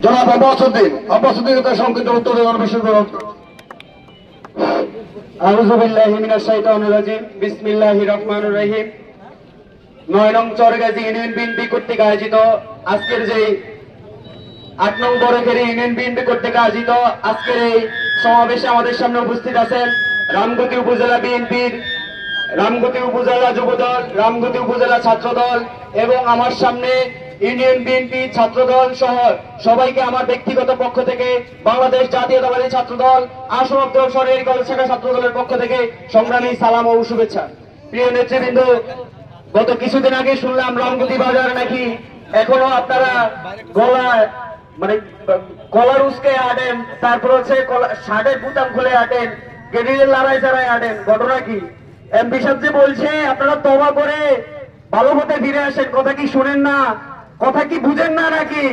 জনাব আব্বাসুদ্দিন তার সংক্ষিপ্ত উত্তর দেওয়ার বিশেষ আউযু বিল্লাহি মিনাশ শাইতানির রাজিম বিসমিল্লাহির রহমানির রহিম। 9 নং চরগাজী ইউনিয়ন বিএনপি কর্তৃক আয়োজিত আজকের যে 8 নং বড়খেরি ইউনিয়ন বিএনপি কর্তৃক আয়োজিত আজকের এই সমাবেশে আমাদের সামনে উপস্থিত আছেন রামগতি উপজেলা বিএনপির রামগতি উপজেলা যুবদল, রামগতি উপজেলা ছাত্রদল এবং আমার সামনে ইউনিয়ন বিএনপি ছাত্রদল সহ সবাইকে আমার ব্যক্তিগত পক্ষ থেকে বাংলাদেশ জাতীয়তাবাদী ছাত্রদল আসমাপ্ত সরকারি কলেজ শাখা ছাত্রদলের পক্ষ থেকে সংগ্রামী সালাম ও শুভেচ্ছা। প্রিয় নেতৃবৃন্দ, গত কিছুদিন আগে শুনলাম রামগতি বাজার নাকি এখনো আপনারা কলার উস্কে আটেন, তারপর হচ্ছে শার্টের বুতাম খুলে আটেন, গেরিলের লড়াই চাড়াই আটেন। ঘটনা কি? এমপি সাহেব যে বলছে আপনারা তওবা করে ভালো পথে ফিরে আসেন, কথা কি শুনেন না? কথা কি বুঝেন না নাকি?